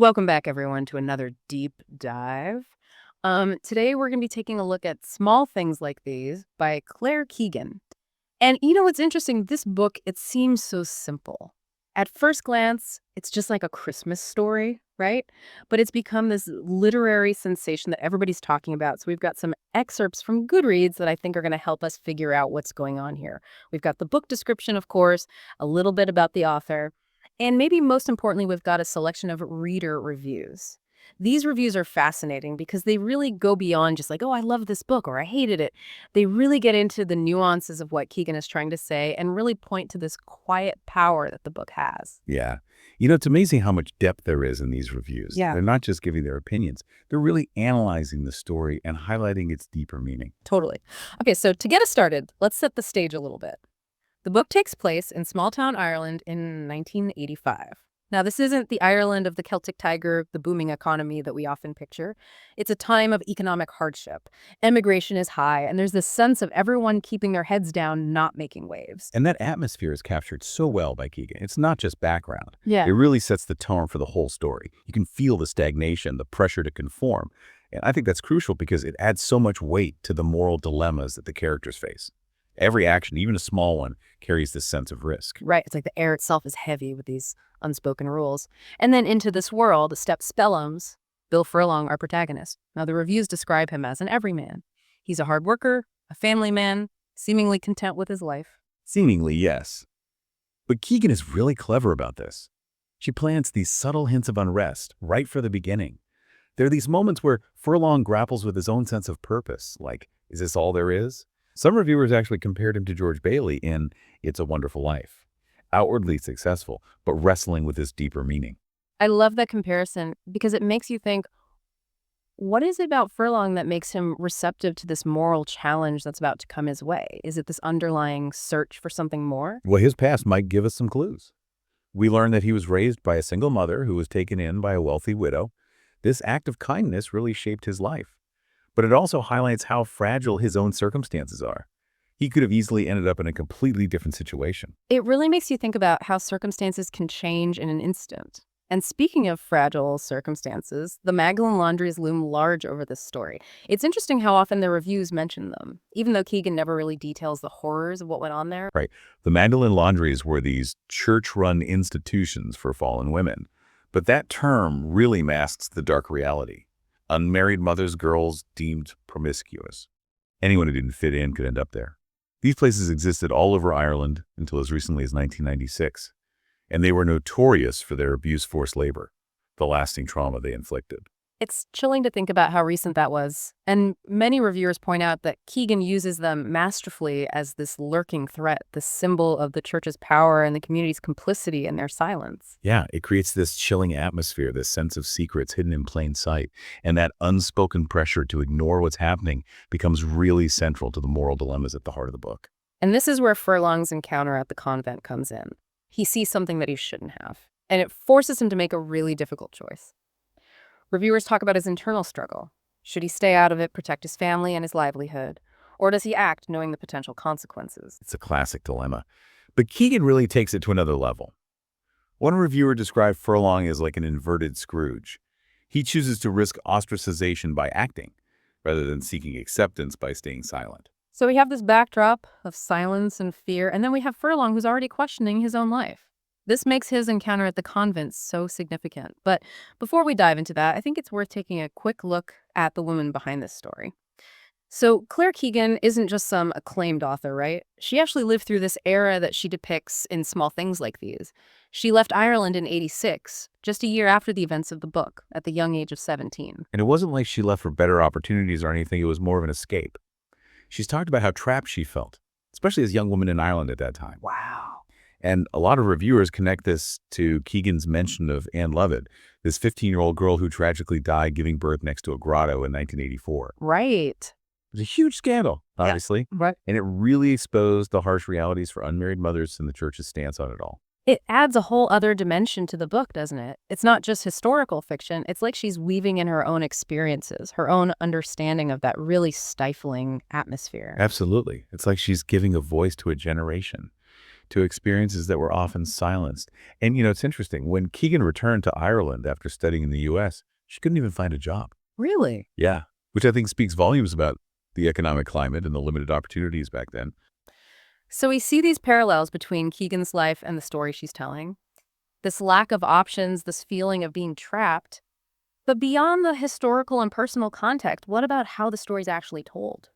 Welcome back, everyone, to another deep dive. Today, we're going to be taking a look at Small Things Like These by Claire Keegan. And you know what's interesting? This book, it seems so simple. At first glance, it's just like a Christmas story, right? But it's become this literary sensation that everybody's talking about. So we've got some excerpts from Goodreads that I think are going to help us figure out what's going on here. We've got the book description, of course, a little bit about the author, and maybe most importantly, we've got a selection of reader reviews. These reviews are fascinating because they really go beyond just like, oh, I love this book or I hated it. They really get into the nuances of what Keegan is trying to say and really point to this quiet power that the book has. Yeah. It's amazing how much depth there is in these reviews. Yeah, They're not just giving their opinions, they're really analyzing the story and highlighting its deeper meaning. totally. Okay, so to get us started, let's set the stage a little bit. The book takes place in small town Ireland in 1985. Now, this isn't the Ireland of the Celtic Tiger, the booming economy that we often picture. It's a time of economic hardship. Immigration is high, and there's this sense of everyone keeping their heads down, not making waves. And that atmosphere is captured so well by Keegan. It's not just background. Yeah. It really sets the tone for the whole story. You can feel the stagnation, the pressure to conform. And I think that's crucial because it adds so much weight to the moral dilemmas that the characters face. Every action, even a small one, carries this sense of risk. Right. It's like the air itself is heavy with these unspoken rules. And then into this world steps Spellums, Bill Furlong, our protagonist. Now, the reviews describe him as an everyman. He's a hard worker, a family man, seemingly content with his life. Seemingly, yes. But Keegan is really clever about this. She plants these subtle hints of unrest right from the beginning. There are these moments where Furlong grapples with his own sense of purpose, like, is this all there is? Some reviewers actually compared him to George Bailey in It's a Wonderful Life. Outwardly successful, but wrestling with this deeper meaning. I love that comparison because it makes you think, what is it about Furlong that makes him receptive to this moral challenge that's about to come his way? Is it this underlying search for something more? Well, his past might give us some clues. We learn that he was raised by a single mother who was taken in by a wealthy widow. This act of kindness really shaped his life. But it also highlights how fragile his own circumstances are. He could have easily ended up in a completely different situation. It really makes you think about how circumstances can change in an instant. And speaking of fragile circumstances, the Magdalene laundries loom large over this story. It's interesting how often the reviews mention them, even though Keegan never really details the horrors of what went on there. Right. The Magdalene laundries were these church-run institutions for fallen women. But that term really masks the dark reality. Unmarried mothers, girls deemed promiscuous. Anyone who didn't fit in could end up there. These places existed all over Ireland until as recently as 1996, and they were notorious for their abuse forced labor, the lasting trauma they inflicted. It's chilling to think about how recent that was. And many reviewers point out that Keegan uses them masterfully as this lurking threat, this symbol of the church's power and the community's complicity in their silence. Yeah, it creates this chilling atmosphere, this sense of secrets hidden in plain sight, and that unspoken pressure to ignore what's happening becomes really central to the moral dilemmas at the heart of the book. And this is where Furlong's encounter at the convent comes in. He sees something that he shouldn't have, and it forces him to make a really difficult choice. Reviewers talk about his internal struggle. Should he stay out of it, protect his family and his livelihood? Or does he act knowing the potential consequences? It's a classic dilemma. But Keegan really takes it to another level. One reviewer described Furlong as like an inverted Scrooge. He chooses to risk ostracization by acting, rather than seeking acceptance by staying silent. So we have this backdrop of silence and fear, and then we have Furlong who's already questioning his own life. This makes his encounter at the convent so significant. But before we dive into that, I think it's worth taking a quick look at the woman behind this story. So Claire Keegan isn't just some acclaimed author, right? She actually lived through this era that she depicts in Small Things Like These. She left Ireland in '86, just a year after the events of the book, at the young age of 17. And it wasn't like she left for better opportunities or anything. It was more of an escape. She's talked about how trapped she felt, especially as a young woman in Ireland at that time. Wow. And a lot of reviewers connect this to Keegan's mention of Anne Lovett, this 15-year-old girl who tragically died giving birth next to a grotto in 1984. Right. It was a huge scandal, obviously, Right. and it really exposed the harsh realities for unmarried mothers and the church's stance on it all. It adds a whole other dimension to the book, doesn't it? It's not just historical fiction. It's like she's weaving in her own experiences, her own understanding of that really stifling atmosphere. Absolutely. It's like she's giving a voice to a generation. to experiences that were often silenced. And, it's interesting. When Keegan returned to Ireland after studying in the U.S., she couldn't even find a job. Really? Yeah. Which I think speaks volumes about the economic climate and the limited opportunities back then. So we see these parallels between Keegan's life and the story she's telling. This lack of options, this feeling of being trapped. But beyond the historical and personal context, what about how the story's actually told?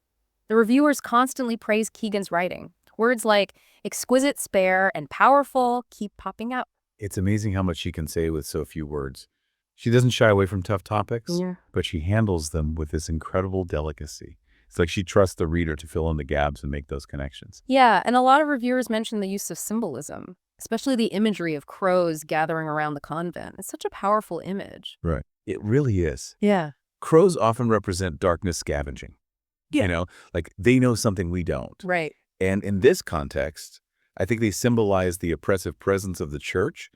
The reviewers constantly praise Keegan's writing. Words like exquisite, spare, and powerful keep popping up. It's amazing how much she can say with so few words. She doesn't shy away from tough topics, Yeah. but she handles them with this incredible delicacy. It's like she trusts the reader to fill in the gaps and make those connections. Yeah, and a lot of reviewers mention the use of symbolism, especially the imagery of crows gathering around the convent. It's such a powerful image. Right. It really is. Yeah. Crows often represent darkness scavenging. Like they know something we don't. Right. And in this context, I think they symbolize the oppressive presence of the church,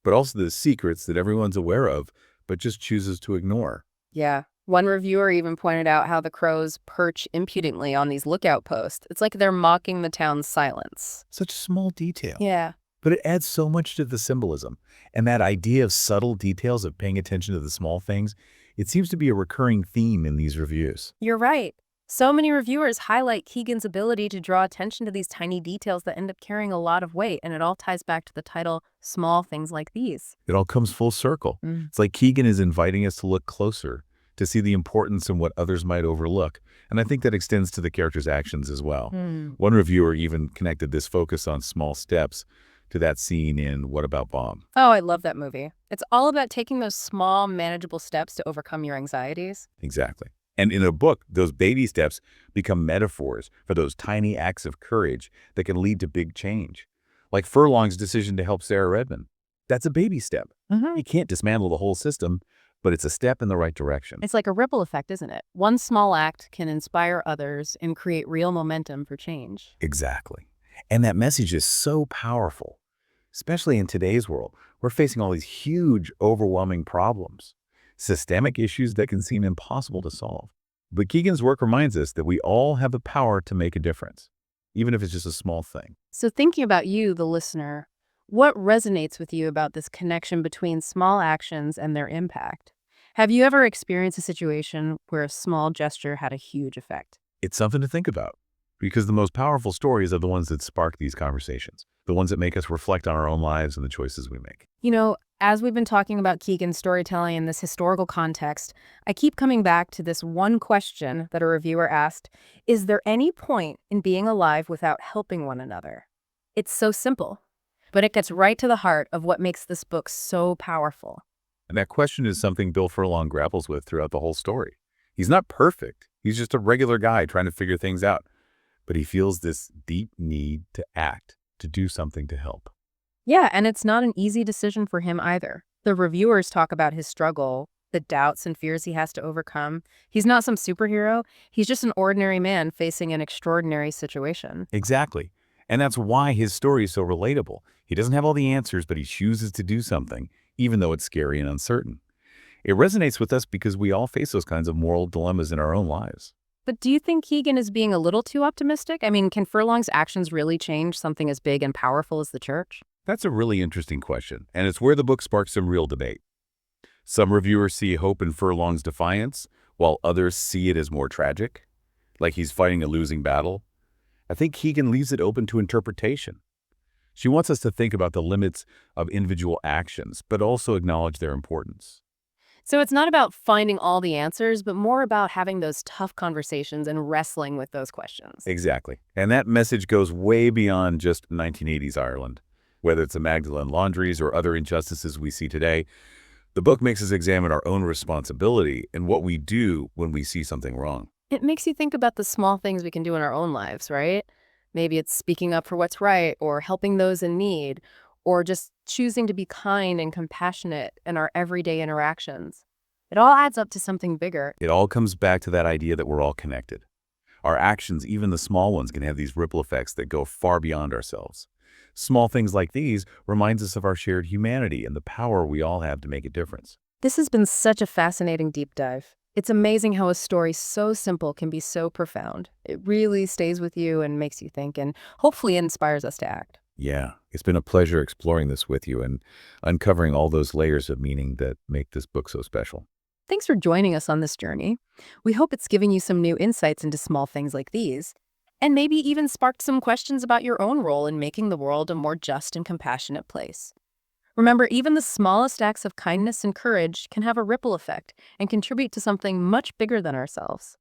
but also the secrets that everyone's aware of, but just chooses to ignore. Yeah. One reviewer even pointed out how the crows perch impudently on these lookout posts. It's like they're mocking the town's silence. Such a small detail. Yeah. But it adds so much to the symbolism. And that idea of subtle details of paying attention to the small things, it seems to be a recurring theme in these reviews. You're right. So many reviewers highlight Keegan's ability to draw attention to these tiny details that end up carrying a lot of weight, and it all ties back to the title, Small Things Like These. It all comes full circle. Mm. It's like Keegan is inviting us to look closer, to see the importance in what others might overlook. And I think that extends to the character's actions as well. One reviewer even connected this focus on small steps to that scene in What About Bob? Oh, I love that movie. It's all about taking those small, manageable steps to overcome your anxieties. Exactly. And in a book, those baby steps become metaphors for those tiny acts of courage that can lead to big change. Like Furlong's decision to help Sarah Redmond. That's a baby step. You can't dismantle the whole system, but it's a step in the right direction. It's like a ripple effect, isn't it? One small act can inspire others and create real momentum for change. Exactly. And that message is so powerful, especially in today's world. We're facing all these huge, overwhelming problems, systemic issues that can seem impossible to solve. But Keegan's work reminds us that we all have the power to make a difference, even if it's just a small thing. So thinking about you, the listener, what resonates with you about this connection between small actions and their impact? Have you ever experienced a situation where a small gesture had a huge effect? It's something to think about, because the most powerful stories are the ones that spark these conversations, the ones that make us reflect on our own lives and the choices we make. As we've been talking about Keegan's storytelling in this historical context, I keep coming back to this one question that a reviewer asked: is there any point in being alive without helping one another? It's so simple, but it gets right to the heart of what makes this book so powerful. And that question is something Bill Furlong grapples with throughout the whole story. He's not perfect. He's just a regular guy trying to figure things out. But he feels this deep need to act, to do something to help. Yeah, and it's not an easy decision for him either. The reviewers talk about his struggle, the doubts and fears he has to overcome. He's not some superhero. He's just an ordinary man facing an extraordinary situation. Exactly. And that's why his story is so relatable. He doesn't have all the answers, but he chooses to do something, even though it's scary and uncertain. It resonates with us because we all face those kinds of moral dilemmas in our own lives. But do you think Keegan is being a little too optimistic? I mean, can Furlong's actions really change something as big and powerful as the church? That's a really interesting question, and it's where the book sparks some real debate. Some reviewers see hope in Furlong's defiance, while others see it as more tragic, like he's fighting a losing battle. I think Keegan leaves it open to interpretation. She wants us to think about the limits of individual actions, but also acknowledge their importance. So it's not about finding all the answers, but more about having those tough conversations and wrestling with those questions. Exactly. And that message goes way beyond just 1980s Ireland. Whether it's the Magdalene laundries or other injustices we see today, the book makes us examine our own responsibility and what we do when we see something wrong. It makes you think about the small things we can do in our own lives, right? Maybe it's speaking up for what's right, or helping those in need, or just choosing to be kind and compassionate in our everyday interactions. It all adds up to something bigger. It all comes back to that idea that we're all connected. Our actions, even the small ones, can have these ripple effects that go far beyond ourselves. Small things like these reminds us of our shared humanity and the power we all have to make a difference. This has been such a fascinating deep dive. It's amazing how a story so simple can be so profound. It really stays with you and makes you think, and hopefully inspires us to act. Yeah, it's been a pleasure exploring this with you and uncovering all those layers of meaning that make this book so special. Thanks for joining us on this journey. We hope it's given you some new insights into small things like these, and maybe even sparked some questions about your own role in making the world a more just and compassionate place. Remember, even the smallest acts of kindness and courage can have a ripple effect and contribute to something much bigger than ourselves.